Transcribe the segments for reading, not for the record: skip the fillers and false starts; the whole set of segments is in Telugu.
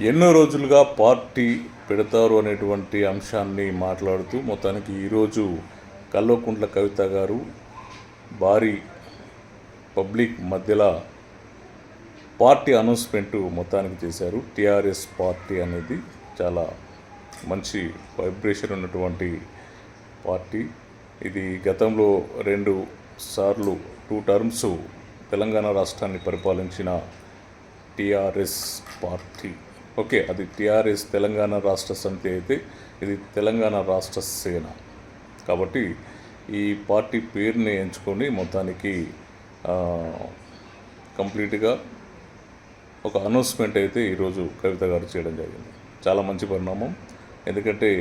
ఎన్నో రోజులుగా పార్టీ పెడతారు అనేటువంటి అంశాన్ని మాట్లాడుతూ మొత్తానికి ఈరోజు కల్వకుంట్ల కవిత గారు భారీ పబ్లిక్ మధ్యలో పార్టీ అనౌన్స్మెంట్ మొత్తానికి చేశారు. టీఆర్ఎస్ పార్టీ అనేది చాలా మంచి వైబ్రేషన్ ఉన్నటువంటి పార్టీ. ఇది గతంలో 2 సార్లు 2 టర్మ్స్ తెలంగాణ రాష్ట్రాన్ని పరిపాలించిన టీఆర్ఎస్ పార్టీ. ఓకే, అది టీఆర్ఎస్ తెలంగాణ రాష్ట్ర సమితి అయితే ఇది తెలంగాణ రాష్ట్ర సేన. కాబట్టి ఈ పార్టీ పేరుని ఎంచుకొని మొత్తానికి కంప్లీట్గా ఒక అనౌన్స్మెంట్ అయితే ఈరోజు కవిత గారు చేయడం జరిగింది. చాలా మంచి పరిణామం. ఎందుకంటే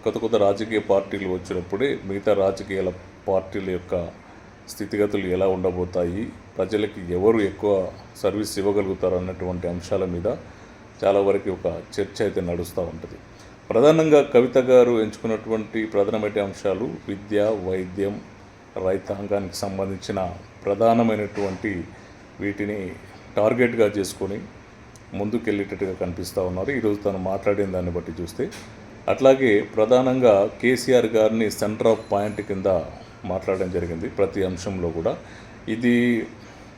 కొత్త రాజకీయ పార్టీలు వచ్చినప్పుడే మిగతా రాజకీయాల పార్టీల యొక్క స్థితిగతులు ఎలా ఉండబోతాయి, ప్రజలకి ఎవరు ఎక్కువ సర్వీస్ ఇవ్వగలుగుతారు అన్నటువంటి అంశాల మీద చాలా వరకు ఒక చర్చ అయితే నడుస్తూ ఉంటుంది. ప్రధానంగా కవిత గారు ఎంచుకున్నటువంటి ప్రధానమైన అంశాలు విద్య, వైద్యం, రైతాంగానికి సంబంధించిన ప్రధానమైనటువంటి వీటిని టార్గెట్గా చేసుకొని ముందుకెళ్ళేటట్టుగా కనిపిస్తూ ఉన్నారు ఈరోజు తను మాట్లాడిన దాన్ని బట్టి చూస్తే. అట్లాగే ప్రధానంగా కేసీఆర్ గారిని సెంటర్ ఆఫ్ పాయింట్ కింద మాట్లాడడం జరిగింది ప్రతి అంశంలో కూడా. ఇది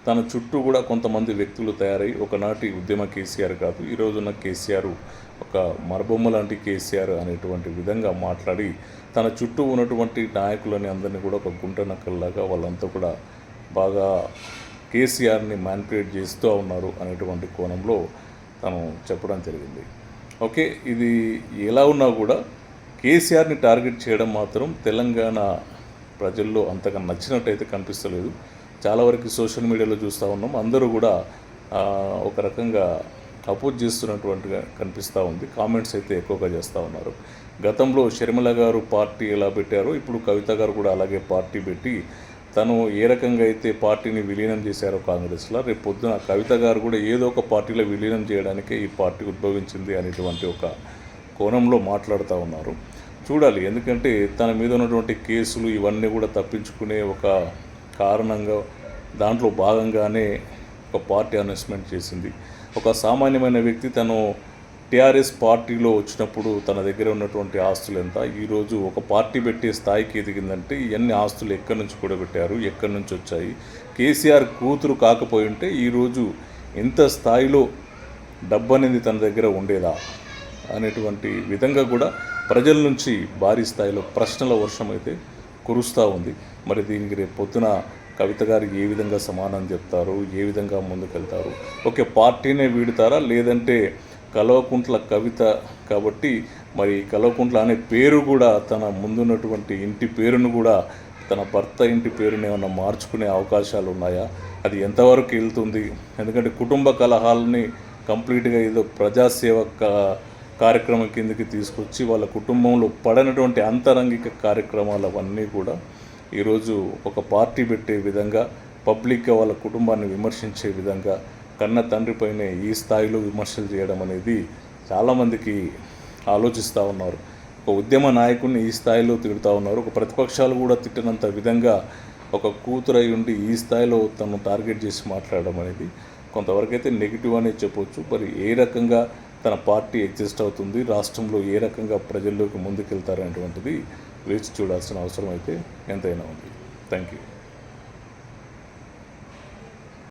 తన చుట్టూ కూడా కొంతమంది వ్యక్తులు తయారై ఒకనాటి ఉద్యమ కేసీఆర్ కాదు, ఈరోజున్న కేసీఆర్ ఒక మరబొమ్మ లాంటి కేసీఆర్ అనేటువంటి విధంగా మాట్లాడి తన చుట్టూ ఉన్నటువంటి నాయకులని అందరినీ కూడా ఒక గుంట నక్కల్లాగా వాళ్ళంతా కూడా బాగా కేసీఆర్ని మ్యానిపులేట్ చేస్తూ ఉన్నారు అనేటువంటి కోణంలో తను చెప్పడం జరిగింది. ఓకే, ఇది ఎలా ఉన్నా కూడా కేసీఆర్ని టార్గెట్ చేయడం మాత్రం తెలంగాణ ప్రజల్లో అంతగా నచ్చినట్టయితే కనిపిస్తలేదు. చాలా వరకు సోషల్ మీడియాలో చూస్తూ ఉన్నాం, అందరూ కూడా ఒక రకంగా అపోజ్ చేస్తున్నటువంటిగా కనిపిస్తూ ఉంది. కామెంట్స్ అయితే ఎక్కువగా చేస్తూ ఉన్నారు. గతంలో షర్మిల గారు పార్టీ ఎలా పెట్టారో ఇప్పుడు కవిత గారు కూడా అలాగే పార్టీ పెట్టి తను ఏ రకంగా అయితే పార్టీని విలీనం చేశారో కాంగ్రెస్లో, రేపు పొద్దున కవిత గారు కూడా ఏదో ఒక పార్టీలో విలీనం చేయడానికే ఈ పార్టీ ఉద్భవించింది అనేటువంటి ఒక కోణంలో మాట్లాడుతూ ఉన్నారు. చూడాలి, ఎందుకంటే తన మీద ఉన్నటువంటి కేసులు ఇవన్నీ కూడా తప్పించుకునే ఒక కారణంగా దాంట్లో భాగంగానే ఒక పార్టీ అనౌన్స్మెంట్ చేసింది. ఒక సామాన్యమైన వ్యక్తి తను టీఆర్ఎస్ పార్టీలో వచ్చినప్పుడు తన దగ్గర ఉన్నటువంటి ఆస్తులు ఎంత, ఈరోజు ఒక పార్టీ పెట్టే స్థాయికి ఎదిగిందంటే ఇవన్నీ ఆస్తులు ఎక్కడి నుంచి కూడబెట్టారు, ఎక్కడి నుంచి వచ్చాయి, కేసీఆర్ కూతురు కాకపోయి ఉంటే ఈరోజు ఎంత స్థాయిలో డబ్బు అనేది తన దగ్గర ఉండేదా అనేటువంటి విధంగా కూడా ప్రజల నుంచి భారీ స్థాయిలో ప్రశ్నల వర్షం అయితే కురుస్తూ ఉంది. మరి దీనికి రేపు పొద్దున కవిత గారు ఏ విధంగా సమాధానం చెప్తారు, ఏ విధంగా ముందుకెళ్తారు? ఓకే, పార్టీనే వీడుతారా, లేదంటే కల్వకుంట్ల కవిత కాబట్టి మరి కల్వకుంట్ల అనే పేరు కూడా తన ముందున్నటువంటి ఇంటి పేరును కూడా తన భర్త ఇంటి పేరుని ఏమైనా మార్చుకునే అవకాశాలు ఉన్నాయా? అది ఎంతవరకు వెళ్తుంది? ఎందుకంటే కుటుంబ కలహాలని కంప్లీట్గా ఏదో ప్రజాసేవ కార్యక్రమం కిందకి తీసుకొచ్చి వాళ్ళ కుటుంబంలో పడనటువంటి అంతరంగిక కార్యక్రమాలు అవన్నీ కూడా ఈరోజు ఒక పార్టీ పెట్టే విధంగా పబ్లిక్గా వాళ్ళ కుటుంబాన్ని విమర్శించే విధంగా కన్న తండ్రిపైనే ఈ స్థాయిలో విమర్శలు చేయడం అనేది చాలామందికి ఆలోచిస్తూ ఉన్నారు. ఒక ఉద్యమ నాయకుడిని ఈ స్థాయిలో తిడుతూ ఉన్నారు. ఒక ప్రతిపక్షాలు కూడా తిట్టినంత విధంగా ఒక కూతురై ఉండి ఈ స్థాయిలో తను టార్గెట్ చేసి మాట్లాడడం అనేది కొంతవరకు అయితే నెగిటివ్ అనే చెప్పవచ్చు. మరి ఏ రకంగా తన పార్టీ ఎగ్జిస్ట్ అవుతుంది, రాష్ట్రంలో ఏ రకంగా ప్రజల్లోకి ముందుకెళ్తారనేటువంటిది వేచి చూడాల్సిన అవసరం అయితే ఎంతైనా ఉంది. Thank you.